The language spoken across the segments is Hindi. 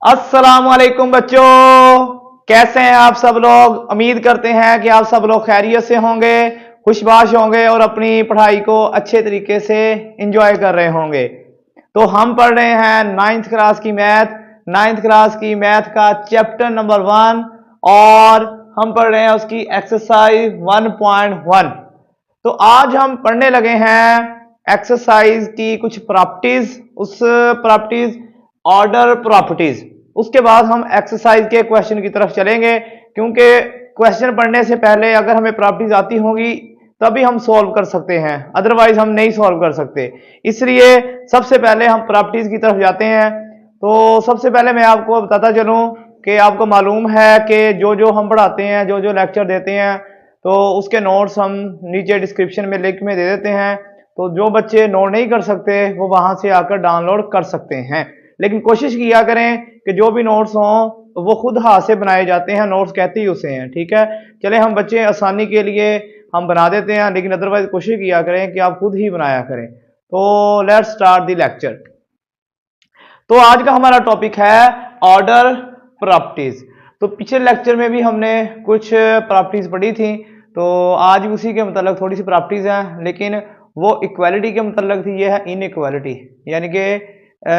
अस्सलामुअलैकुम बच्चों, कैसे हैं आप सब लोग। उम्मीद करते हैं कि आप सब लोग खैरियत से होंगे, खुशबाश होंगे और अपनी पढ़ाई को अच्छे तरीके से एंजॉय कर रहे होंगे। तो हम पढ़ रहे हैं नाइन्थ क्लास की मैथ का चैप्टर नंबर 1 और हम पढ़ रहे हैं उसकी एक्सरसाइज 1.1। तो आज हम पढ़ने लगे हैं एक्सरसाइज की कुछ प्रॉपर्टीज, उस प्रॉपर्टीज ऑर्डर प्रॉपर्टीज। उसके बाद हम एक्सरसाइज के क्वेश्चन की तरफ चलेंगे, क्योंकि क्वेश्चन पढ़ने से पहले अगर हमें प्रॉपर्टीज आती होंगी तभी हम सॉल्व कर सकते हैं, अदरवाइज हम नहीं सॉल्व कर सकते। इसलिए सबसे पहले हम प्रॉपर्टीज की तरफ जाते हैं। तो सबसे पहले मैं आपको बताता चलूं कि आपको मालूम है कि जो जो हम पढ़ाते हैं, जो जो लेक्चर देते हैं, तो उसके नोट्स हम नीचे डिस्क्रिप्शन में लिंक में दे देते हैं। तो जो बच्चे नोट नहीं कर सकते वो वहां से आकर डाउनलोड कर सकते हैं, लेकिन कोशिश किया करें कि जो भी नोट्स हों तो वो खुद हाथ से बनाए जाते हैं, नोट्स कहते ही उसे हैं, ठीक है। चले हम बच्चे आसानी के लिए हम बना देते हैं, लेकिन अदरवाइज कोशिश किया करें कि आप खुद ही बनाया करें। तो लेट्स स्टार्ट द लेक्चर। तो आज का हमारा टॉपिक है ऑर्डर प्रॉपर्टीज। तो पिछले लेक्चर में भी हमने कुछ प्रॉपर्टीज पढ़ी थी, तो आज उसी के मतलब थोड़ी सी प्रॉपर्टीज हैं, लेकिन वो इक्वालिटी के मतलब थी, ये है इनइक्वालिटी, यानी कि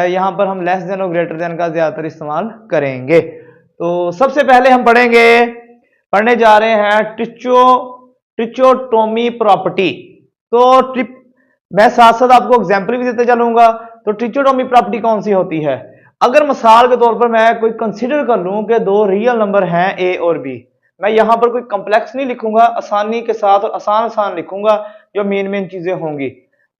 यहाँ पर हम लेस देन और ग्रेटर देन का ज्यादातर इस्तेमाल करेंगे। तो सबसे पहले हम पढ़ने जा रहे हैं ट्रिचोटोमी प्रॉपर्टी। तो मैं साथ साथ आपको एग्जाम्पल भी देते चलूंगा। तो ट्रिचोटोमी प्रॉपर्टी कौन सी होती है? अगर मिसाल के तौर पर मैं कोई कंसीडर कर लूं कि दो रियल नंबर हैं ए और बी, मैं यहां पर कोई कॉम्प्लेक्स नहीं लिखूंगा, आसानी के साथ और आसान लिखूंगा जो मेन चीजें होंगी।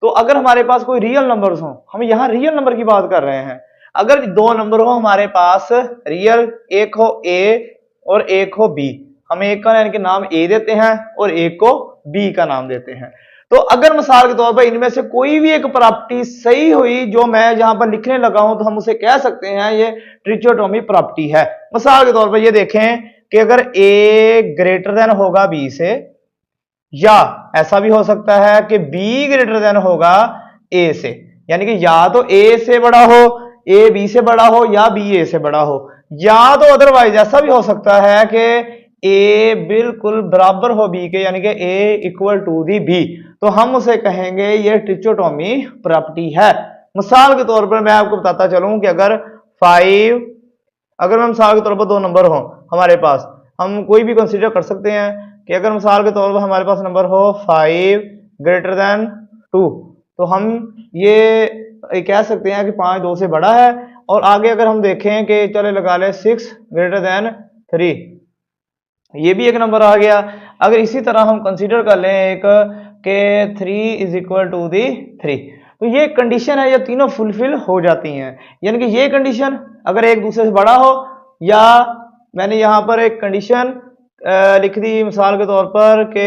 तो अगर हमारे पास कोई रियल नंबर्स हो, हम यहाँ रियल नंबर की बात कर रहे हैं, अगर दो नंबर हो हमारे पास रियल, एक हो ए और एक हो बी, हम एक का यानी कि नाम ए देते हैं और एक को बी का नाम देते हैं। तो अगर मिसाल के तौर पर इनमें से कोई भी एक प्रॉपर्टी सही हुई जो मैं यहां पर लिखने लगा हूं, तो हम उसे कह सकते हैं ये ट्रिचोटोमी प्रॉपर्टी है। मिसाल के तौर पर ये देखें कि अगर ए ग्रेटर देन होगा बी से, या ऐसा भी हो सकता है कि बी ग्रेटर देन होगा ए से, यानी कि या तो ए से बड़ा हो, ए बी से बड़ा हो, या बी ए से बड़ा हो, या तो अदरवाइज ऐसा भी हो सकता है कि ए बिल्कुल बराबर हो बी के, यानी कि ए इक्वल टू दी बी, तो हम उसे कहेंगे ये ट्रिचोटोमी प्रॉपर्टी है। मिसाल के तौर पर मैं आपको बताता चलूं कि अगर मैं मिसाल के तौर पर दो नंबर हो हमारे पास, हम कोई भी कंसीडर कर सकते हैं कि अगर मिसाल के तौर पर हमारे पास नंबर हो 5 ग्रेटर देन 2, तो हम ये कह सकते हैं कि 5 2 से बड़ा है। और आगे अगर हम देखें कि चले लगा ले 6 ग्रेटर देन 3, ये भी एक नंबर आ गया। अगर इसी तरह हम कंसीडर कर लें एक के 3 इज इक्वल टू दी 3, तो ये कंडीशन है, ये तीनों फुलफिल हो जाती हैं। यानी कि ये कंडीशन अगर एक दूसरे से बड़ा हो, या मैंने यहां पर एक कंडीशन लिख दी मिसाल के तौर पर कि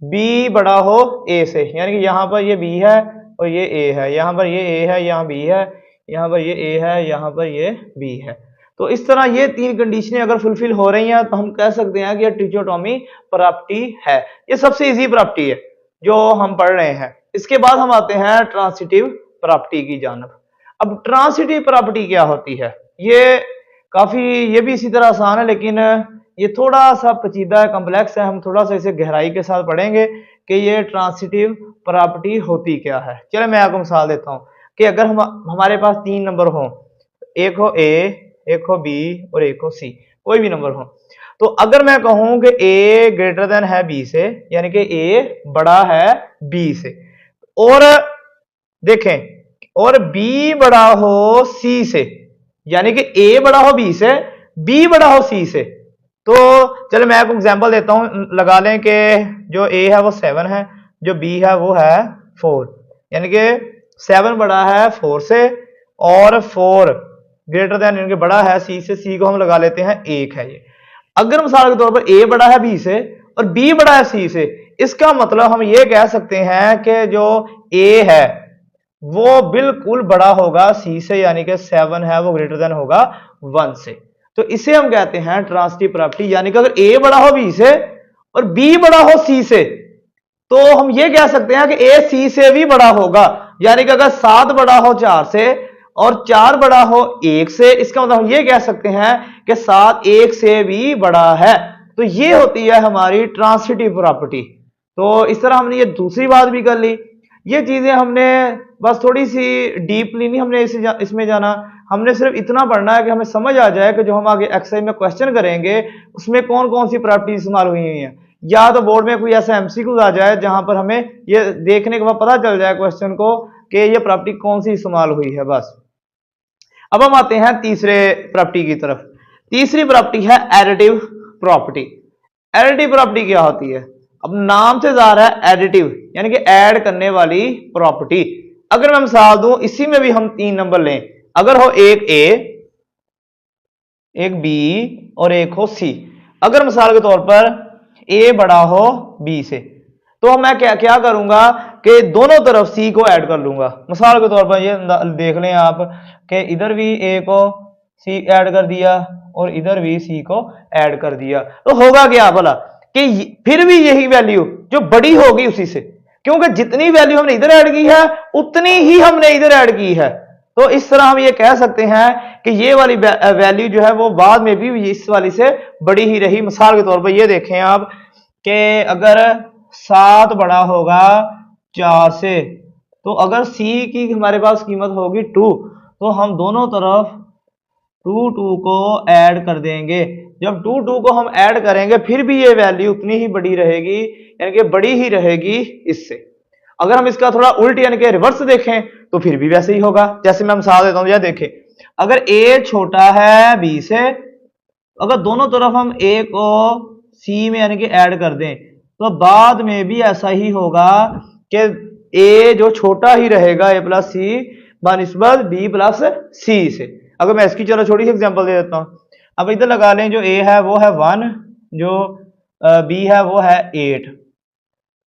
b बड़ा हो a से, यानी कि यहां पर ये b है और ये a है, यहां पर ये a है, यहाँ b है, यहां पर ये a है, यहां पर ये b है। तो इस तरह ये तीन कंडीशनें अगर फुलफिल हो रही हैं तो हम कह सकते हैं कि ये ट्रिचोटोमी प्रॉपर्टी है। ये सबसे इजी प्रॉपर्टी है जो हम पढ़ रहे हैं। इसके बाद हम आते हैं ट्रांसिटिव प्रॉपर्टी की जानब। अब ट्रांसिटिव प्रॉपर्टी क्या होती है? ये भी इसी तरह आसान है, लेकिन ये थोड़ा सा पेचीदा है, कॉम्प्लेक्स है। हम थोड़ा सा इसे गहराई के साथ पढ़ेंगे कि ये ट्रांसिटिव प्रॉपर्टी होती क्या है। चलो मैं आपको मिसाल देता हूं कि अगर हमारे पास तीन नंबर हो, एक हो ए, एक हो बी और एक हो सी, कोई भी नंबर हो, तो अगर मैं कहूं कि ए ग्रेटर देन है बी से, यानी कि ए बड़ा है बी से, और देखें और बी बड़ा हो सी से, यानी कि ए बड़ा हो बी से, बी बड़ा हो सी से, तो चलो मैं आपको एग्जांपल देता हूं। लगा लें कि जो ए है वो 7 है, जो बी है वो है 4, यानी कि 7 बड़ा है 4 से और 4 ग्रेटर देन यानी कि बड़ा है सी से, सी को हम लगा लेते हैं 1 है ये। अगर मिसाल के तौर पर ए बड़ा है बी से और बी बड़ा है सी से, इसका मतलब हम ये कह सकते हैं कि जो ए है वो बिल्कुल बड़ा होगा सी से, यानी कि 7 है वो ग्रेटर देन होगा 1 से। तो इसे हम कहते हैं ट्रांसिटिव प्रॉपर्टी। यानी कि अगर ए बड़ा हो बी से और बी बड़ा हो सी से, तो हम ये कह सकते हैं कि ए सी से भी बड़ा होगा। यानी कि अगर 7 बड़ा हो 4 से और 4 बड़ा हो 1 से, इसका मतलब हम ये कह सकते हैं कि 7 1 से भी बड़ा है। तो ये होती है हमारी ट्रांसिटिव प्रॉपर्टी। तो इस तरह हमने ये दूसरी बात भी कर ली। ये चीजें हमने बस थोड़ी सी डीपली नहीं हमने इसमें जाना, हमने सिर्फ इतना पढ़ना है कि हमें समझ आ जाए कि जो हम आगे एक्सरसाइज में क्वेश्चन करेंगे उसमें कौन कौन सी प्रॉपर्टी इस्तेमाल हुई हैं। या तो बोर्ड में कोई ऐसा एमसीक्यू आ जाए जहां पर हमें ये देखने के बाद पता चल जाए क्वेश्चन को कि ये प्रॉपर्टी कौन सी इस्तेमाल हुई है बस। अब हम आते हैं तीसरे प्रॉपर्टी की तरफ। तीसरी प्रॉपर्टी है एडिटिव प्रॉपर्टी। एडिटिव प्रॉपर्टी क्या होती है? अब नाम से जा रहा है एडिटिव, यानी कि ऐड करने वाली प्रॉपर्टी। अगर मैं मिसाल दूं, इसी में भी हम 3 नंबर लें, अगर हो एक ए, एक बी और एक हो सी। अगर मिसाल के तौर पर ए बड़ा हो बी से, तो मैं क्या क्या करूंगा कि दोनों तरफ सी को ऐड कर लूंगा। मिसाल के तौर पर ये देख लें आप कि इधर भी ए को सी ऐड कर दिया और इधर भी सी को ऐड कर दिया, तो होगा क्या भला कि फिर भी यही वैल्यू जो बड़ी होगी उसी से, क्योंकि जितनी वैल्यू हमने इधर ऐड की है उतनी ही हमने इधर ऐड की है। तो इस तरह हम ये कह सकते हैं कि ये वाली वैल्यू जो है वो बाद में भी इस वाली से बड़ी ही रही। मिसाल के तौर पर ये देखें आप कि अगर 7 बड़ा होगा 4 से, तो अगर सी की हमारे पास कीमत होगी 2, तो हम दोनों तरफ 2 2 को ऐड कर देंगे। जब 2 2 को हम ऐड करेंगे फिर भी ये वैल्यू उतनी ही बड़ी रहेगी, यानी कि बड़ी ही रहेगी इससे। अगर हम इसका थोड़ा उल्ट यानी कि रिवर्स देखें तो फिर भी वैसे ही होगा। जैसे मैं मिसाल देता हूं, यह देखें, अगर ए छोटा है बी से, अगर दोनों तरफ हम ए को सी में यानी कि ऐड कर दें तो बाद में भी ऐसा ही होगा कि ए जो छोटा ही रहेगा ए प्लस सी बनिस्बत बी प्लस सी से। अगर मैं इसकी चलो छोटी सी एग्जांपल दे देता हूं, अब इधर लगा लें, जो ए है वो है 1, जो बी है वो है 8।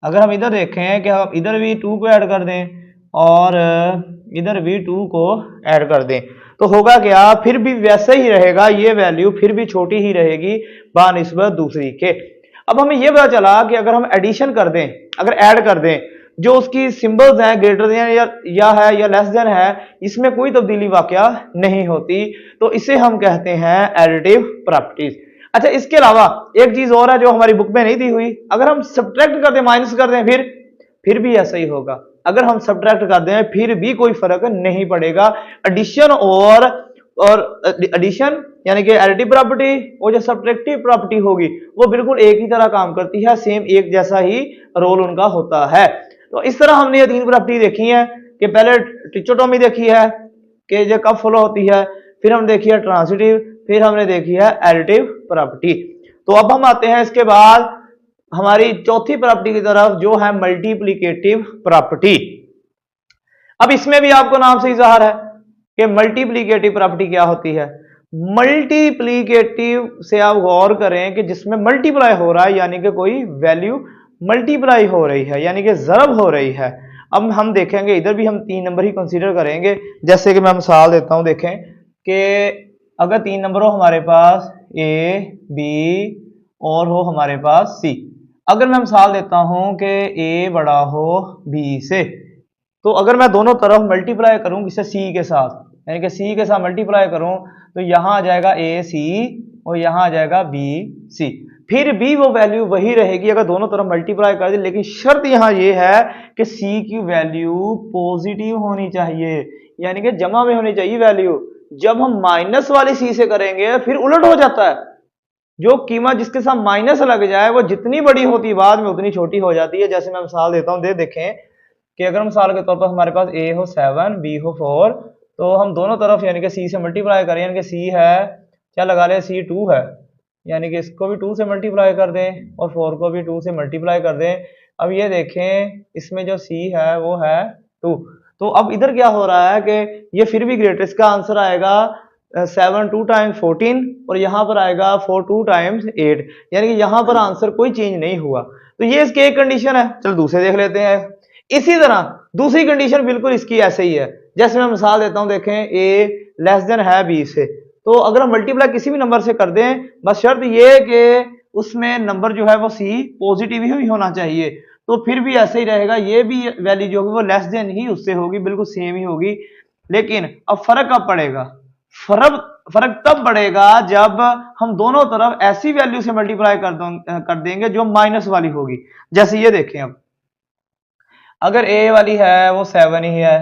अगर हम इधर देखें कि हम इधर भी 2 को ऐड कर दें और इधर भी 2 को ऐड कर दें, तो होगा क्या, फिर भी वैसे ही रहेगा, ये वैल्यू फिर भी छोटी ही रहेगी बानिस्बत दूसरी के। अब हमें यह पता चला कि अगर हम एडिशन कर दें, अगर ऐड कर दें, जो उसकी सिंबल्स हैं ग्रेटर देन या है या लेस देन है, इसमें कोई तब्दीली वाकया नहीं होती, तो इसे हम कहते हैं एडिटिव प्रॉपर्टीज। अच्छा, इसके अलावा एक चीज और है जो हमारी बुक में नहीं दी हुई, अगर हम सब्ट्रैक्ट कर दें, माइनस कर दें, फिर भी ऐसा ही होगा। अगर हम सब्ट्रैक्ट कर दें फिर भी कोई फर्क नहीं पड़ेगा। एडिशन और एडिशन यानी कि एडिटिव प्रॉपर्टी और जो सब्ट्रैक्टिव प्रॉपर्टी होगी वो बिल्कुल एक ही तरह काम करती है, सेम एक जैसा ही रोल उनका होता है। तो इस तरह हमने ये 3 प्रॉपर्टी देखी है कि पहले ट्रिचोटोमी देखी है कि जो कब फॉलो होती है, फिर हम देखी है ट्रांसिटिव, फिर हमने देखी है एडिटिव प्रॉपर्टी। तो अब हम आते हैं इसके बाद हमारी चौथी प्रॉपर्टी की तरफ, जो है मल्टीप्लिकेटिव प्रॉपर्टी। अब इसमें भी आपको नाम से ही जाहिर है कि मल्टीप्लिकेटिव प्रॉपर्टी क्या होती है। मल्टीप्लिकेटिव से आप गौर करें कि जिसमें मल्टीप्लाई हो रहा है, यानी कि कोई वैल्यू मल्टीप्लाई हो रही है, यानी कि ज़रब हो रही है। अब हम देखेंगे इधर भी हम 3 नंबर ही कंसीडर करेंगे। जैसे कि मैं मिसाल देता हूं, देखें कि अगर 3 नंबर हो हमारे पास ए बी और हो हमारे पास सी। अगर मैं मिसाल देता हूं कि ए बड़ा हो बी से, तो अगर मैं दोनों तरफ मल्टीप्लाई करूं किसे सी के साथ, यानी कि सी के साथ मल्टीप्लाई करूं, तो यहां आ जाएगा ए सी और यहां आ जाएगा बी सी। फिर भी वो वैल्यू वही रहेगी अगर दोनों तरफ मल्टीप्लाई कर दे, लेकिन शर्त यहां ये है कि सी की वैल्यू पॉजिटिव होनी चाहिए, यानी कि जमा में होनी चाहिए वैल्यू। जब हम माइनस वाली सी से करेंगे फिर उलट हो जाता है, जो कीमत जिसके साथ माइनस लग जाए वो जितनी बड़ी होती है बाद में उतनी छोटी हो जाती है। जैसे मैं मिसाल देता हूं, देखें कि अगर मिसाल के तौर पर हमारे पास ए हो 7 बी हो 4, तो हम दोनों तरफ यानी कि सी से मल्टीप्लाई करें, यानी कि सी है, क्या लगा लें, सी 2 है, यानी कि इसको भी 2 से मल्टीप्लाई कर दें और 4 को भी 2 से मल्टीप्लाई कर दें। अब ये देखें इसमें जो सी है वो है 2। तो अब इधर क्या हो रहा है कि ये फिर भी ग्रेटर, इसका आंसर आएगा 7 2 टाइम्स 14 और यहां पर आएगा 4 2 टाइम्स 8, यानी कि यहां पर आंसर कोई चेंज नहीं हुआ। तो ये इसकी एक कंडीशन है। चलो दूसरे देख लेते हैं। इसी तरह दूसरी कंडीशन बिल्कुल इसकी ऐसे ही है। जैसे मैं मिसाल देता हूं, देखें ए लेस देन है बी से, तो अगर हम मल्टीप्लाई किसी भी नंबर से कर दें, बस शर्त ये कि उसमें नंबर जो है वो सी पॉजिटिव ही होना चाहिए, तो फिर भी ऐसे ही रहेगा। ये भी वैल्यू जो होगी वो लेस देन ही उससे होगी, बिल्कुल सेम ही होगी। लेकिन अब फर्क कब पड़ेगा, फर्क फर्क तब पड़ेगा जब हम दोनों तरफ ऐसी वैल्यू से मल्टीप्लाई कर देंगे जो माइनस वाली होगी। जैसे ये देखें, अब अगर ए वाली है वो 7 ही है,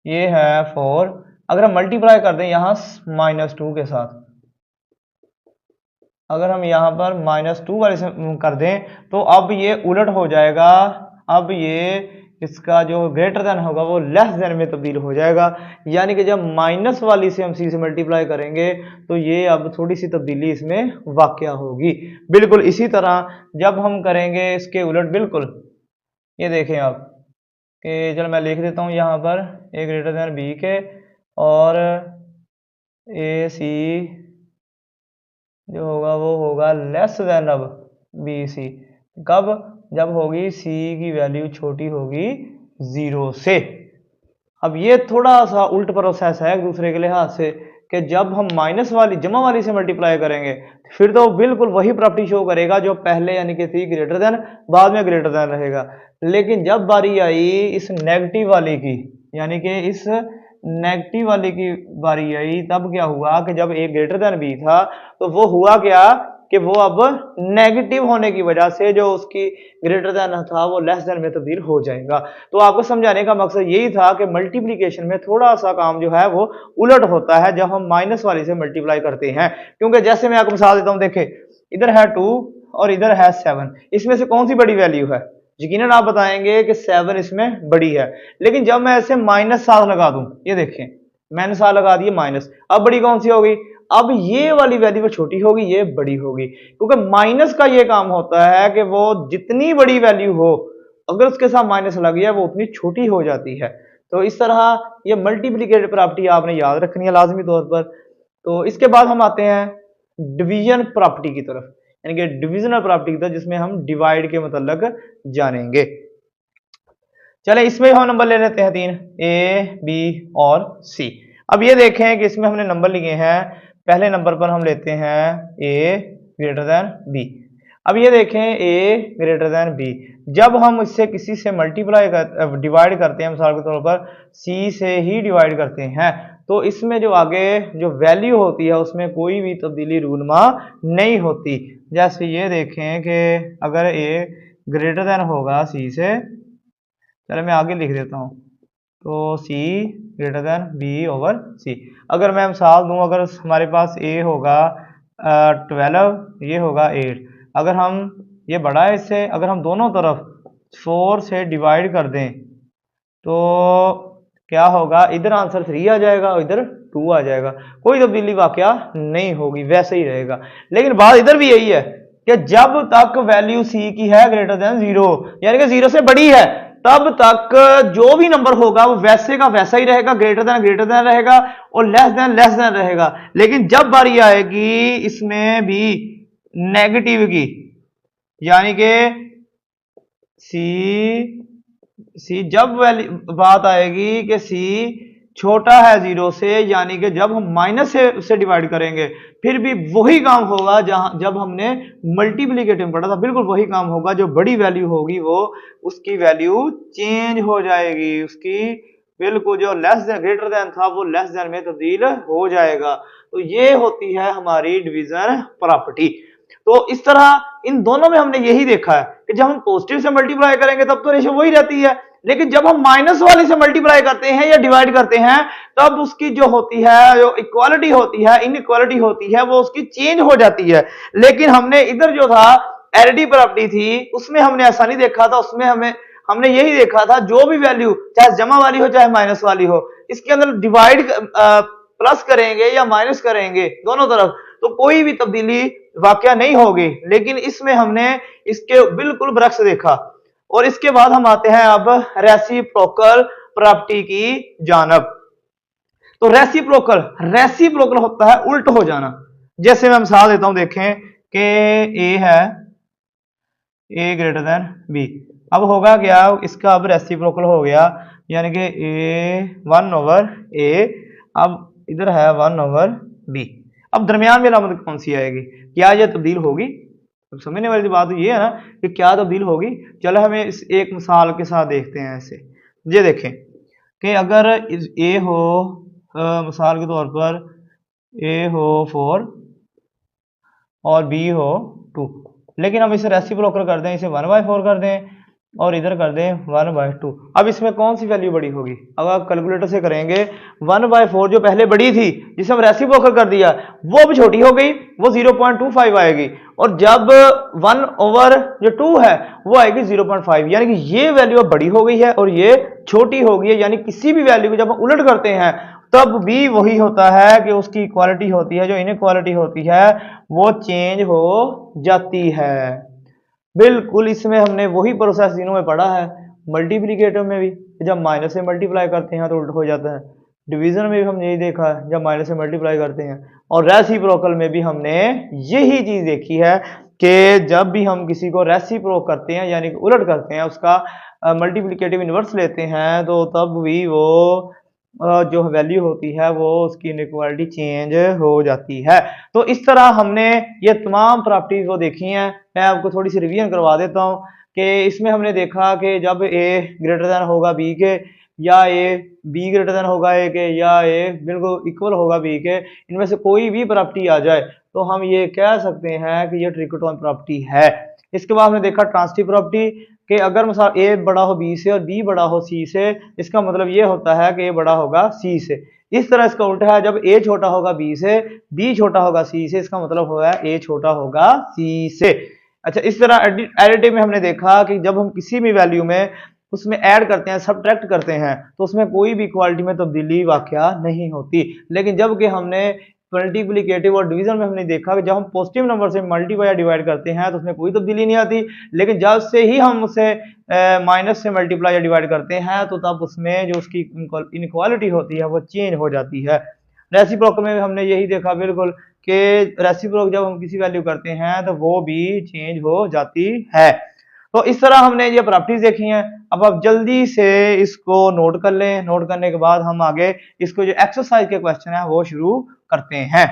ये है 4, अगर हम मल्टीप्लाई कर दें यहां -2 के साथ, अगर हम यहां पर -2 वाले से कर दें तो अब ये उलट हो जाएगा। अब ये इसका जो ग्रेटर देन होगा वो लेस देन में तब्दील हो जाएगा, यानी कि जब माइनस वाली से हम सी से मल्टीप्लाई करेंगे तो ये अब थोड़ी सी तब्दीली इसमें वाक़या होगी। बिल्कुल इसी तरह जब हम करेंगे इसके उलट, बिल्कुल ये देखें आप कि चलो मैं लिख देता हूँ यहाँ पर ए ग्रेटर देन बी के, और ए सी जो होगा वो होगा लेस देन अब बी सी। कब, जब होगी सी की वैल्यू छोटी होगी 0 से। अब ये थोड़ा सा उल्ट प्रोसेस है एक दूसरे के लिहाज से कि जब हम माइनस वाली जमा वाली से मल्टीप्लाई करेंगे फिर तो बिल्कुल वही प्रॉपर्टी शो करेगा जो पहले यानी कि थी ग्रेटर देन, बाद में ग्रेटर देन रहेगा। लेकिन जब बारी आई इस नेगेटिव वाली की, यानी कि इस नेगेटिव वाले की बारी आई, तब क्या हुआ कि जब ए ग्रेटर देन बी था तो वो हुआ क्या कि वो अब नेगेटिव होने की वजह से जो उसकी ग्रेटर देन था वो लेस देन में तब्दील हो जाएगा। तो आपको समझाने का मकसद यही था कि मल्टीप्लिकेशन में थोड़ा सा काम जो है वो उलट होता है जब हम माइनस वाली से मल्टीप्लाई करते हैं। क्योंकि जैसे मैं आपको मिसाल देता हूं, देखे इधर है 2 और इधर है 7, इसमें से कौन सी बड़ी वैल्यू है? यकीनन आप बताएंगे कि 7 इसमें बड़ी है। लेकिन जब मैं ऐसे -7 लगा दूं, ये देखें मैंने 7 लगा दिए माइनस, अब बड़ी कौन सी होगी? अब ये वाली वैल्यू वो छोटी होगी, ये बड़ी होगी। क्योंकि माइनस का ये काम होता है कि वो जितनी बड़ी वैल्यू हो अगर उसके साथ माइनस लग गया वो उतनी छोटी हो जाती है। तो इस तरह ये मल्टीप्लिकेटिव प्रॉपर्टी आपने याद रखनी है लाजमी तौर पर। तो इसके बाद हम आते हैं डिवीजन प्रॉपर्टी की तरफ, यानी कि डिविजनल प्रॉपर्टी की तरफ, जिसमें हम डिवाइड के मतलब जानेंगे। चले इसमें हम नंबर ले लेते हैं 3, ए बी और सी। अब ये देखें कि इसमें हमने नंबर लिए हैं, पहले नंबर पर हम लेते हैं ए ग्रेटर देन बी। अब ये देखें ए ग्रेटर देन बी, जब हम इससे किसी से मल्टीप्लाई डिवाइड करते हैं, मिसाल के तौर पर सी से ही डिवाइड करते हैं, तो इसमें जो आगे जो वैल्यू होती है उसमें कोई भी तब्दीली रूनुमा नहीं होती। जैसे ये देखें कि अगर ए ग्रेटर देन होगा सी से, चलो मैं आगे लिख देता हूँ, तो सी ग्रेटर देन बी ओवर सी। अगर मैं मिसाल दूं, अगर हमारे पास ए होगा 12, ये होगा 8, अगर हम ये बड़ा है इससे, अगर हम दोनों तरफ 4 से डिवाइड कर दें तो क्या होगा? इधर आंसर 3 आ जाएगा और इधर 2 आ जाएगा, कोई तब्दीली वाकया नहीं होगी, वैसे ही रहेगा। लेकिन बात इधर भी यही है कि जब तक वैल्यू सी की है ग्रेटर देन 0, यानी कि 0 से बड़ी है, तब तक जो भी नंबर होगा वो वैसे का वैसा ही रहेगा, ग्रेटर देन रहेगा और लेस देन रहेगा। लेकिन जब बारी आएगी इसमें भी नेगेटिव की, यानी कि सी जब बात आएगी कि सी छोटा है 0 से, यानी कि जब हम माइनस से डिवाइड करेंगे फिर भी वही काम होगा जब हमने मल्टीप्लिकेटिव पढ़ा था, बिल्कुल वही काम होगा। जो बड़ी वैल्यू होगी वो उसकी वैल्यू चेंज हो जाएगी, उसकी बिल्कुल जो लेस देन ग्रेटर देन था वो लेस देन में तब्दील हो जाएगा। तो ये होती है हमारी डिवीजन प्रॉपर्टी। तो इस तरह इन दोनों में हमने यही देखा है कि जब हम पॉजिटिव से मल्टीप्लाई करेंगे तब तो रेशियो वही रहती है, लेकिन जब हम माइनस वाले से मल्टीप्लाई करते हैं या डिवाइड करते हैं तब उसकी जो होती है, जो इक्वालिटी होती है, इनइक्वालिटी होती है, वो उसकी चेंज हो जाती है। लेकिन हमने इधर जो था एडिटिव प्रॉपर्टी थी उसमें हमने ऐसा नहीं देखा था, उसमें हमने यही देखा था जो भी वैल्यू चाहे जमा वाली हो चाहे माइनस वाली हो, इसके अंदर डिवाइड प्लस करेंगे या माइनस करेंगे दोनों तरफ तो कोई भी तब्दीली वाकया नहीं होगी। लेकिन इसमें हमने इसके बिल्कुल बरक्स देखा। और इसके बाद हम आते हैं अब रेसिप्रोकल प्रॉपर्टी की जानब। तो रेसिप्रोकल होता है उल्ट हो जाना। जैसे मैं मिसाल देता हूं, देखें कि ए है ए ग्रेटर देन बी, अब होगा क्या? इसका अब रेसिप्रोकल हो गया, यानी कि ए 1 ओवर ए, अब इधर है 1 ओवर बी। अब दरमियान में अलामत कौन सी आएगी? क्या यह तब्दील होगी? अब समझने वाली बात ये है ना कि क्या तब्दील होगी। चलो हमें इस एक मिसाल के साथ देखते हैं ऐसे। ये देखें कि अगर ए हो मिसाल के तौर पर ए हो 4 और बी हो 2, लेकिन हम इसे रेसिप्रोकल कर दें, इसे 1/4 कर दें और इधर कर दें 1/2। अब इसमें कौन सी वैल्यू बड़ी होगी? अब आप कैलकुलेटर से करेंगे 1/4 जो पहले बड़ी थी जिसे हम रेसिप्रोकल कर दिया वो अब छोटी हो गई, वो 0.25 आएगी, और जब 1/2 है वो आएगी 0.5, यानी कि ये वैल्यू अब बड़ी हो गई है और ये छोटी हो गई है। यानी किसी भी वैल्यू को जब हम उलट करते हैं तब भी वही होता है कि उसकी इक्वालिटी होती है, जो इनइक्वालिटी होती है वो चेंज हो जाती है। बिल्कुल इसमें हमने वही प्रोसेस तीनों में पढ़ा है। मल्टीप्लीकेटिव में भी जब माइनस से मल्टीप्लाई करते हैं तो उल्ट हो जाता है, डिवीजन में भी हमने यही देखा है जब माइनस से मल्टीप्लाई करते हैं, और रेसिप्रोकल में भी हमने यही चीज देखी है कि जब भी हम किसी को रेसिप्रोक करते हैं यानी कि उलट करते हैं, उसका मल्टीप्लीकेटिव इनवर्स लेते हैं, तो तब भी वो जो वैल्यू होती है वो उसकी इनइक्वालिटी चेंज हो जाती है। तो इस तरह हमने ये तमाम प्रॉपर्टीज वो देखी हैं। मैं आपको थोड़ी सी रिवीजन करवा देता हूँ कि इसमें हमने देखा कि जब ए ग्रेटर देन होगा बी के, या ए बी ग्रेटर देन होगा ए के, या ए बिल्कुल इक्वल होगा बी के, इनमें से कोई भी प्रॉपर्टी आ जाए तो हम ये कह सकते हैं कि ये ट्रिकोटॉन प्रॉपर्टी है। इसके बाद हमने देखा ट्रांसिटिव प्रॉपर्टी कि अगर मिसाल ए बड़ा हो बी से और बी बड़ा हो सी से, इसका मतलब ये होता है कि ए बड़ा होगा सी से। इस तरह इसका उल्टा है, जब ए छोटा होगा बी से, बी छोटा होगा सी से, इसका मतलब होगा ए छोटा होगा सी से। अच्छा, इस तरह एडिटिव में हमने देखा कि जब हम किसी भी वैल्यू में उसमें ऐड करते हैं, सब्ट्रैक्ट करते हैं, तो उसमें कोई भी इक्वालिटी में तब्दीली वाकया नहीं होती। लेकिन जब कि हमने मल्टीप्लिकेटिव और डिवीजन में हमने देखा कि जब हम पॉजिटिव नंबर से मल्टीप्लाई या डिवाइड करते हैं तो उसमें कोई तब्दीली नहीं आती, लेकिन जब से ही हम उसे माइनस से मल्टीप्लाई या डिवाइड करते हैं तो तब उसमें जो उसकी इनइक्वालिटी होती है वो चेंज हो जाती है। रेसिप्रोकल में हमने यही देखा बिल्कुल कि रेसिप्रोकल जब हम किसी वैल्यू करते हैं तो वो भी चेंज हो जाती है। तो इस तरह हमने ये प्रॉपर्टीज देखी हैं। अब आप जल्दी से इसको नोट कर लें, नोट करने के बाद हम आगे इसको जो एक्सरसाइज के क्वेश्चन है वो शुरू करते हैं।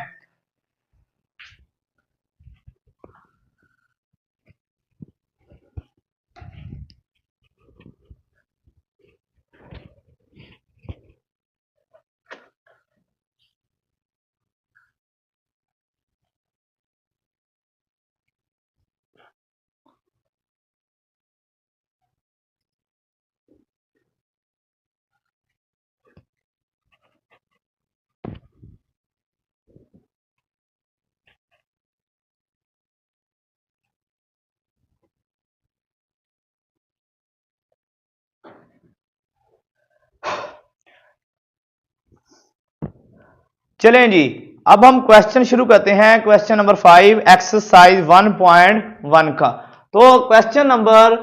चलें जी, अब हम क्वेश्चन शुरू करते हैं। क्वेश्चन नंबर 5 एक्सरसाइज 1.1 का। तो question number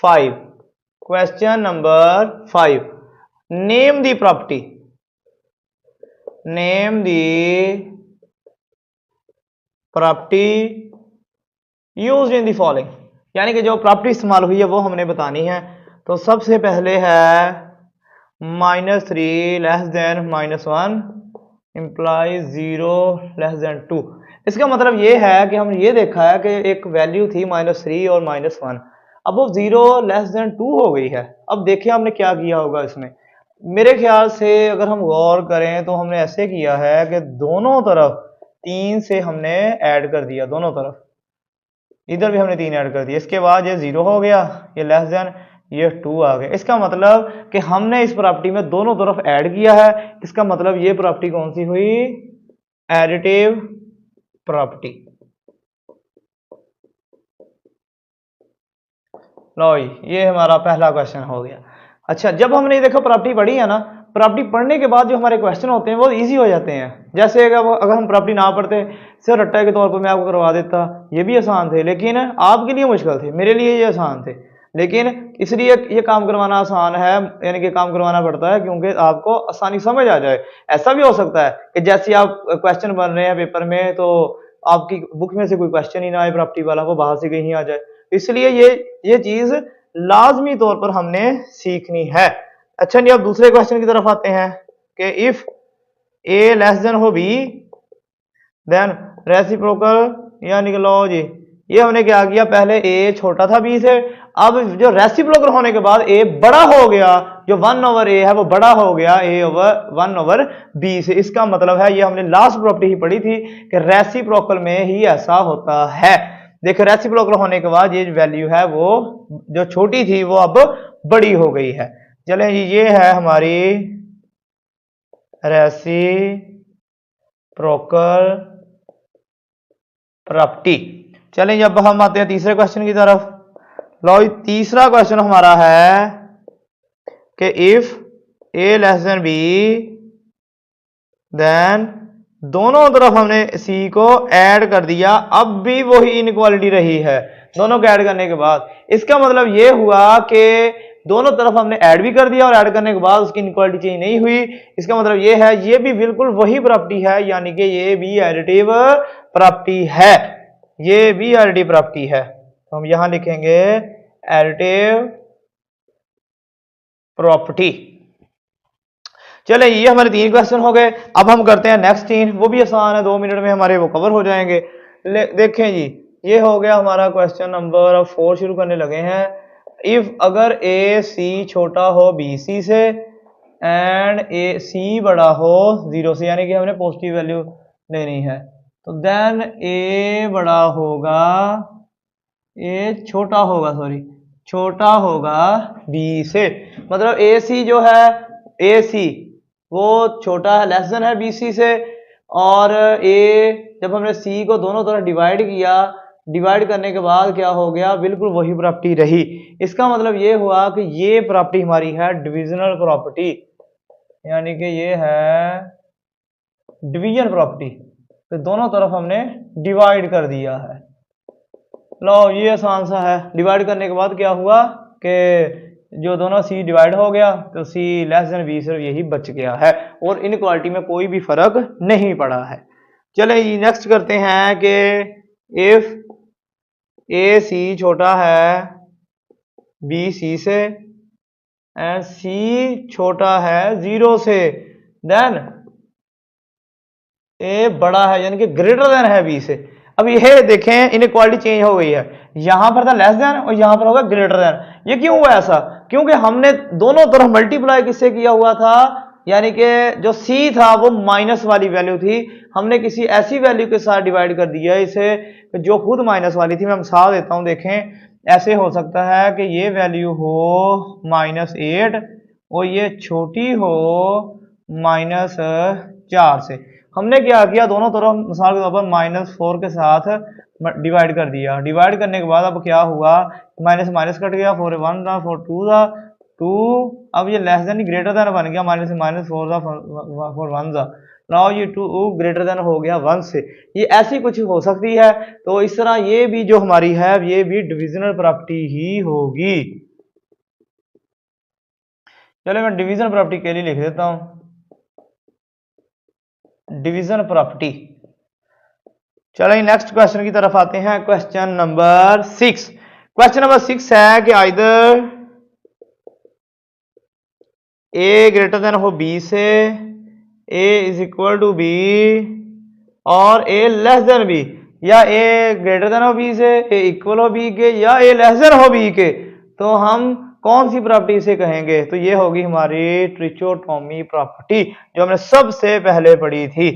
5, question number 5, name the property, name the property used in the following, यानी कि जो प्रॉपर्टी इस्तेमाल हुई है वो हमने बतानी है। तो सबसे पहले है -3 less than -1 implies 0 less than 2। इसका मतलब ये है कि हम ये देखा है कि एक वैल्यू थी -3 और -1, अब वो 0 लेस देन 2 हो गई है। अब देखिए हमने क्या किया होगा इसमें। मेरे ख्याल से अगर हम गौर करें तो हमने ऐसे किया है कि दोनों तरफ 3 से हमने ऐड कर दिया, दोनों तरफ, इधर भी हमने 3 ऐड कर दिया। इसके बाद ये 0 हो गया, ये लेस देन, ये 2 आ गया। इसका मतलब कि हमने इस प्रॉपर्टी में दोनों तरफ ऐड किया है। इसका मतलब ये प्रॉपर्टी कौन सी हुई? Additive property. लो ये हमारा पहला क्वेश्चन हो गया। अच्छा, जब हमने ये देखो प्रॉपर्टी पढ़ी है ना, प्रॉपर्टी पढ़ने के बाद जो हमारे क्वेश्चन होते हैं वो इजी हो जाते हैं। जैसे अगर हम प्रॉपर्टी ना पढ़ते, सिर्फ रट्टा के तौर पर मैं आपको करवा देता, ये भी आसान थे, लेकिन आपके लिए मुश्किल थे, मेरे लिए ये आसान थे। लेकिन इसलिए ये काम करवाना आसान है, यानी कि काम करवाना पड़ता है क्योंकि आपको आसानी समझ आ जाए। ऐसा भी हो सकता है कि जैसे आप क्वेश्चन बन रहे हैं पेपर में तो आपकी बुक में से कोई क्वेश्चन ही ना आए प्रॉपर्टी वाला, वो बाहर से कहीं आ जाए। इसलिए ये चीज लाजमी तौर पर हमने सीखनी है। अच्छा जी, अब दूसरे क्वेश्चन की तरफ आते हैं कि इफ ए लेस देन हो बी देन रेसिप्रोकल, यानी कि लो जी, ये हमने क्या किया, पहले ए छोटा था बी से, अब जो रेसिप्रोकल होने के बाद ए बड़ा हो गया, जो 1/a है वो बड़ा हो गया a/1/b से। इसका मतलब है, ये हमने लास्ट प्रॉपर्टी ही पढ़ी थी कि रेसिप्रोकल में ही ऐसा होता है। देखो रेसिप्रोकल होने के बाद ये वैल्यू है वो जो छोटी थी वो अब बड़ी हो गई है। चलें जी, ये है हमारी रेसिप्रोकल प्रॉपर्टी। चलें जब हम आते हैं तीसरे क्वेश्चन की तरफ। लो तीसरा क्वेश्चन हमारा है कि if a less than b, then दोनों तरफ हमने c को ऐड कर दिया, अब भी वही इनइक्वालिटी रही है दोनों को ऐड करने के बाद। इसका मतलब ये हुआ कि दोनों तरफ हमने ऐड भी कर दिया और ऐड करने के बाद उसकी इनइक्वालिटी चेंज नहीं हुई। इसका मतलब ये है ये भी बिल्कुल वही प्रॉपर्टी है, यानी कि ये भी एडिटिव प्रॉपर्टी है, ये भी एडिटिव प्रॉपर्टी है। तो हम यहां लिखेंगे एडिटिव प्रॉपर्टी। चले ये हमारे 3 क्वेश्चन हो गए। अब हम करते हैं नेक्स्ट 3, वो भी आसान है, 2 मिनट में हमारे वो कवर हो जाएंगे। देखें जी, ये हो गया हमारा क्वेश्चन नंबर 4, शुरू करने लगे हैं। इफ अगर ए सी छोटा हो बी सी से एंड ए सी बड़ा हो 0 से, यानी कि हमने पॉजिटिव वैल्यू लेनी है, तो देन ए बड़ा होगा, ए छोटा होगा, सॉरी छोटा होगा बी से। मतलब ए सी जो है, ए सी वो छोटा है, लेस देन है बी सी से। और ए जब हमने सी को दोनों तरफ डिवाइड किया, डिवाइड करने के बाद क्या हो गया, बिल्कुल वही प्रॉपर्टी रही। इसका मतलब ये हुआ कि ये प्रॉपर्टी हमारी है डिविजनल प्रॉपर्टी, यानी कि ये है डिवीजन प्रॉपर्टी, तो दोनों तरफ हमने डिवाइड कर दिया है। लो ये आसान सा है। डिवाइड करने के बाद क्या हुआ कि जो दोनों सी डिवाइड हो गया, तो सी लेस देन बी सिर्फ यही बच गया है और इनइक्वालिटी में कोई भी फर्क नहीं पड़ा है। चले नेक्स्ट करते हैं कि इफ ए सी छोटा है बी सी से एंड सी छोटा है 0 से, देन ए बड़ा है, यानी कि ग्रेटर देन है बी से। अब ये देखें इनइक्वालिटी चेंज हो गई है, यहां पर था लेस देन और यहां पर होगा ग्रेटर देन। ये क्यों हुआ ऐसा? क्योंकि हमने दोनों तरफ मल्टीप्लाई किससे किया हुआ था, यानी कि जो सी था वो माइनस वाली वैल्यू थी, हमने किसी ऐसी वैल्यू के साथ डिवाइड कर दिया इसे जो खुद माइनस वाली थी। मैं मिसाल देता हूं, देखें ऐसे हो सकता है कि ये वैल्यू हो -8 और ये छोटी हो -4 से। हमने क्या किया, दोनों तरफ मिसाल के तौर पर -4 के साथ डिवाइड कर दिया। डिवाइड करने के बाद अब क्या हुआ, माइनस माइनस कट गया, 4 1 था, 4 2 था, 2। अब ये लेस देन ग्रेटर देन बन गया, माइनस माइनस 4 था, 4 1 था। नाउ ये 2 ग्रेटर देन हो गया 1 से। ये ऐसी कुछ हो सकती है। तो इस तरह ये भी जो हमारी है ये भी डिविजनल प्रॉपर्टी ही होगी। चलो मैं डिवीजन प्रॉपर्टी के लिए लिख देता हूं, डिवीजन प्रॉपर्टी। चलो नेक्स्ट क्वेश्चन की तरफ आते हैं, क्वेश्चन नंबर 6। क्वेश्चन नंबर 6 है कि आइदर ए ग्रेटर देन हो बी से, ए इज इक्वल टू बी, और ए लेस देन बी, या ए ग्रेटर देन हो बी से, ए इक्वल हो बी के, या ए लेस देन हो बी के। तो हम कौन सी प्रॉपर्टी से कहेंगे? तो ये होगी हमारी ट्रिचोटोमी प्रॉपर्टी, जो हमने सबसे पहले पढ़ी थी।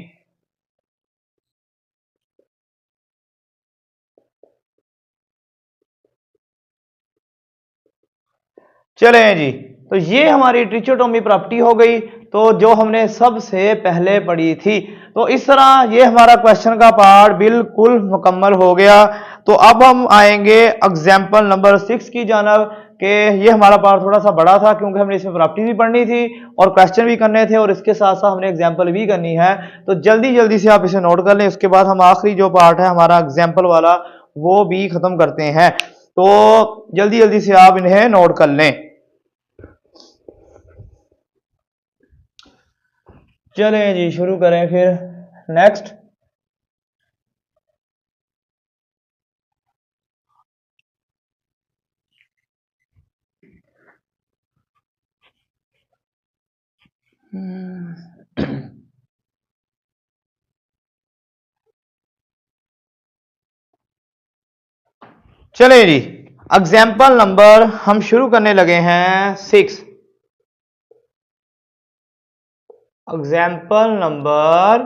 चलें जी, तो ये हमारी ट्रिचोटोमी प्रॉपर्टी हो गई, तो जो हमने सबसे पहले पढ़ी थी। तो इस तरह ये हमारा क्वेश्चन का पार्ट बिल्कुल मुकम्मल हो गया। तो अब हम आएंगे एग्जाम्पल नंबर 6 की जानब, कि ये हमारा पार्ट थोड़ा सा बड़ा था क्योंकि हमने इसमें प्रॉपर्टी भी पढ़नी थी और क्वेश्चन भी करने थे और इसके साथ साथ हमने एग्जाम्पल भी करनी है। तो जल्दी जल्दी से आप इसे नोट कर लें, उसके बाद हम आखिरी जो पार्ट है हमारा एग्जाम्पल वाला वो भी खत्म करते हैं। तो जल्दी जल्दी से आप इन्हें नोट कर लें। चलें जी शुरू करें फिर नेक्स्ट। चलें जी, एग्जाम्पल नंबर हम शुरू करने लगे हैं 6। Example number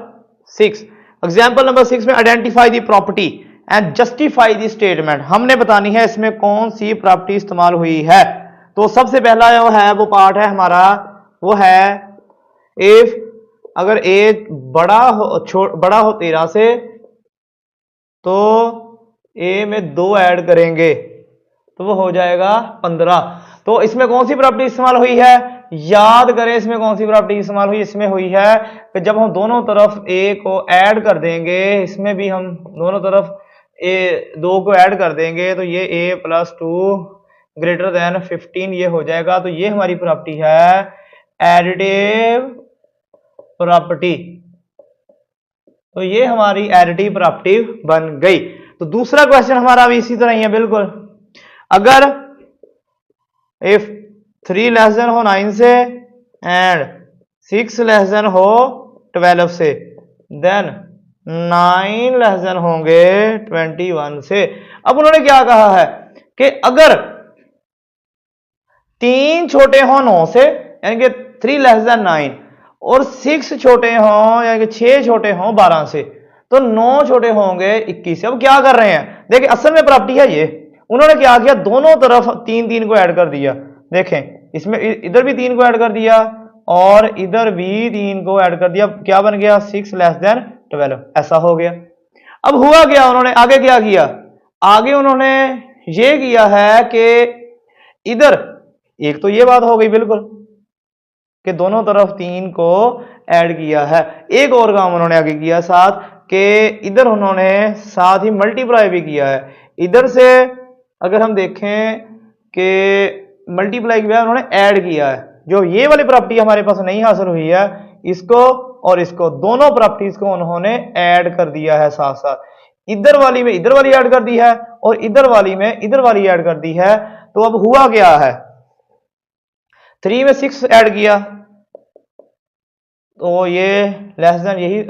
6। एग्जाम्पल नंबर 6 में identify the property and justify the statement. हमने बतानी है इसमें कौन सी प्रॉपर्टी इस्तेमाल हुई है। तो सबसे पहला जो है वो पार्ट है हमारा, वो है इफ अगर ए बड़ा हो 13 से तो ए में 2 ऐड करेंगे तो वो हो जाएगा 15। तो इसमें कौन सी प्रॉपर्टी इस्तेमाल हुई है, याद करें इसमें कौन सी प्रॉपर्टी इस्तेमाल हुई। इसमें हुई है कि जब हम दोनों तरफ ए को ऐड कर देंगे, इसमें भी हम दोनों तरफ ए 2 को ऐड कर देंगे तो ये a + 2 ग्रेटर देन 15 ये हो जाएगा। तो ये हमारी प्रॉपर्टी है एडिटिव प्रॉपर्टी। तो ये हमारी एडिटिव प्रॉपर्टी बन गई। तो दूसरा क्वेश्चन हमारा भी इसी तरह ही है बिल्कुल। अगर इफ 3 लेस देन हो 9 से एंड 6 लेस देन हो 12 से, देन 9 लेस देन होंगे 21 से। अब उन्होंने क्या कहा है कि अगर 3 छोटे हो 9 से यानी कि 3 लेस देन 9 और 6 छोटे हों यानी कि 6 छोटे हों 12 से, तो 9 छोटे होंगे 21 से। अब क्या कर रहे हैं, देखिए असल में प्रॉपर्टी है ये, उन्होंने क्या किया दोनों तरफ 3 को ऐड कर दिया। देखें इसमें इधर भी 3 को ऐड कर दिया और इधर भी 3 को ऐड कर दिया। क्या बन गया 6 लेस देन 12 ऐसा हो गया। अब हुआ क्या, उन्होंने आगे क्या किया, आगे उन्होंने ये किया है कि इधर एक तो ये बात हो गई बिल्कुल कि दोनों तरफ 3 को ऐड किया है। एक और काम उन्होंने आगे किया साथ कि इधर उन्होंने साथ ही मल्टीप्लाई भी किया है। इधर से अगर हम देखें कि मल्टीप्लाई किया उन्होंने ऐड किया है। जो ये वाली प्रॉपर्टी हमारे पास नहीं हासिल हुई है, इसको और इसको दोनों प्रॉपर्टीज को उन्होंने ऐड कर दिया है साथ साथ। इधर वाली में इधर वाली ऐड कर दी है और इधर वाली में इधर वाली ऐड कर दी है। तो अब हुआ क्या है, 3 में 6 ऐड किया तो ये लेस देन यही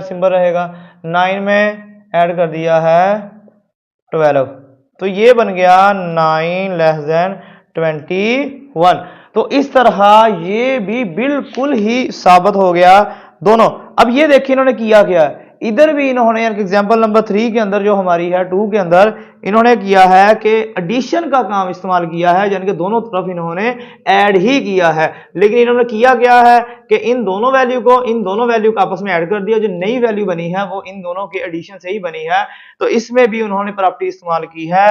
सिंबल रहेगा। 9 में ऐड कर दिया है 12 तो ये बन गया 9 लेस देन 21। तो इस तरह ये भी बिल्कुल ही साबित हो गया दोनों। अब ये देखिए इन्होंने किया क्या, इधर भी इन्होंने एग्जांपल नंबर 3 के अंदर जो हमारी है 2 के अंदर इन्होंने किया है कि एडिशन का काम इस्तेमाल किया है, यानी कि दोनों तरफ इन्होंने ऐड ही किया है। लेकिन इन्होंने किया क्या है कि इन दोनों वैल्यू को आपस में ऐड कर दिया। जो नई वैल्यू बनी है वो इन दोनों के एडिशन से ही बनी है। तो इसमें भी उन्होंने प्रॉपर्टी इस्तेमाल की है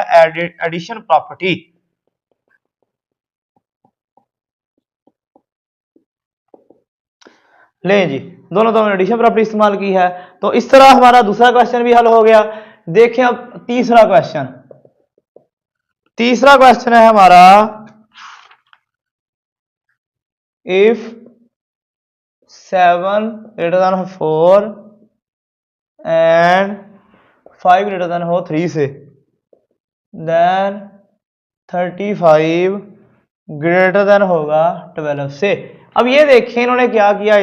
एडिशन प्रॉपर्टी। ले जी, दोनों तो एडिशन प्रॉपर्टी इस्तेमाल की है। तो इस तरह हमारा दूसरा क्वेश्चन भी हल हो गया। देखें अब तीसरा क्वेश्चन है हमारा if 7 greater than 4 and 5 greater than 3 से, then 35 ग्रेटर देन होगा 12 से। अब ये देखें इन्होंने क्या किया,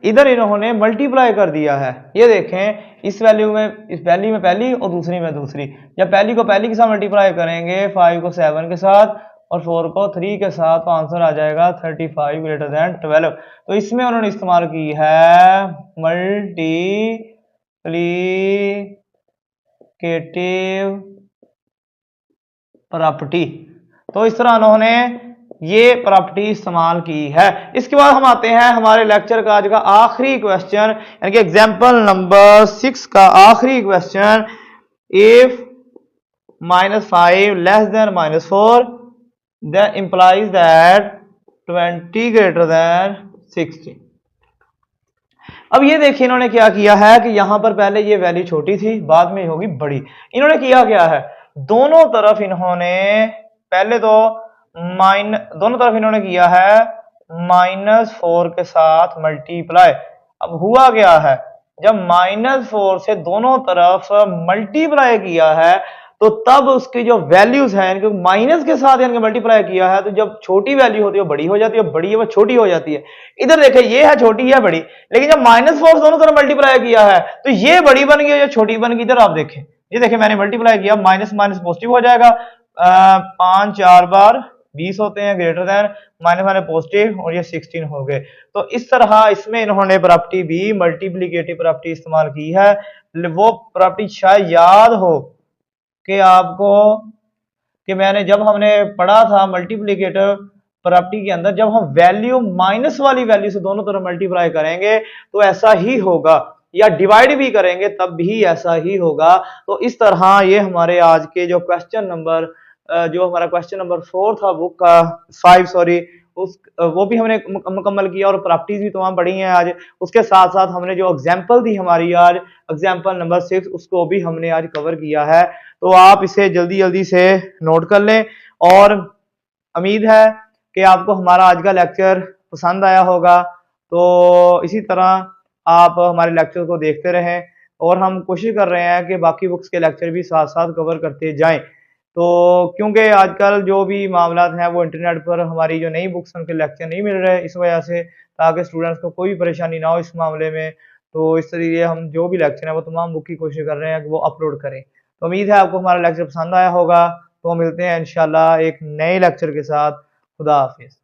इधर इन्होंने मल्टीप्लाई कर दिया है। ये देखें इस वैल्यू में पहली और दूसरी में दूसरी। जब पहली को पहली के साथ मल्टीप्लाई करेंगे 5 को 7 के साथ और 4 को 3 के साथ, तो आंसर आ जाएगा 35 ग्रेटर देन 12। तो इसमें उन्होंने इस्तेमाल की है मल्टीप्लिकेटिव प्रॉपर्टी। तो इस तरह उन्होंने ये प्रॉपर्टी इस्तेमाल की है। इसके बाद हम आते हैं हमारे लेक्चर का आज का आखिरी क्वेश्चन, यानी कि एग्जांपल नंबर 6 का आखिरी question. If -5 less than -4 then implies that 20 greater than 60। अब ये देखिए इन्होंने क्या किया है कि यहां पर पहले ये वैल्यू छोटी थी, बाद में होगी बड़ी। इन्होंने किया क्या है, दोनों तरफ इन्होंने पहले तो दोनों तरफ इन्होंने किया है -4 के साथ मल्टीप्लाई। अब हुआ क्या है, जब -4 से दोनों तरफ मल्टीप्लाई किया है तो तब उसकी जो वैल्यूज है इनको माइनस के साथ यानी मल्टीप्लाई किया है, तो जब छोटी वैल्यू होती है वो बड़ी हो जाती है, बड़ी है वो छोटी हो जाती है। इधर देखिए ये है छोटी है बड़ी, लेकिन जब -4 दोनों तरफ मल्टीप्लाई किया है तो ये बड़ी बन गई, ये छोटी बन गई। इधर आप देखें, ये देखिए मैंने मल्टीप्लाई किया, माइनस माइनस पॉजिटिव हो जाएगा, 5 4 बार 20 होते हैं, greater than minus minus positive, और ये 16 हो गए। तो इस तरह इसमें इन्होंने प्रॉपर्टी भी मल्टीप्लिकेटिव प्रॉपर्टी इस्तेमाल की है। वो प्रॉपर्टी शायद याद हो कि आपको, कि मैंने जब हमने पढ़ा था मल्टीप्लिकेटिव प्रॉपर्टी के अंदर, जब हम वैल्यू माइनस वाली वैल्यू से दोनों तरफ मल्टीप्लाई करेंगे तो ऐसा ही होगा, या डिवाइड भी करेंगे तब भी ऐसा ही होगा। तो इस तरह ये हमारे आज के जो क्वेश्चन नंबर, जो हमारा क्वेश्चन नंबर 4 था बुक का 5 सॉरी, उस वो भी हमने मुकम्मल किया, और प्रॉपर्टीज भी तमाम पढ़ी हैं आज। उसके साथ साथ हमने जो एग्जाम्पल दी हमारी आज, एग्जाम्पल नंबर 6, उसको भी हमने आज कवर किया है। तो आप इसे जल्दी जल्दी से नोट कर लें, और उम्मीद है कि आपको हमारा आज का लेक्चर पसंद आया होगा। तो इसी तरह आप हमारे लेक्चर को देखते रहें, और हम कोशिश कर रहे हैं कि बाकी बुक्स के लेक्चर भी साथ साथ कवर करते जाएं। तो क्योंकि आजकल जो भी मामलात हैं वो इंटरनेट पर हमारी जो नई बुक्स उनके लेक्चर नहीं मिल रहे, इस वजह से, ताकि स्टूडेंट्स को कोई भी परेशानी ना हो इस मामले में। तो इस तरीके हम जो भी लेक्चर हैं वो तमाम बुक की कोशिश कर रहे हैं कि वो अपलोड करें। तो उम्मीद है आपको हमारा लेक्चर पसंद आया होगा। तो मिलते हैं इंशाल्लाह एक नए लेक्चर के साथ। खुदा हाफिज।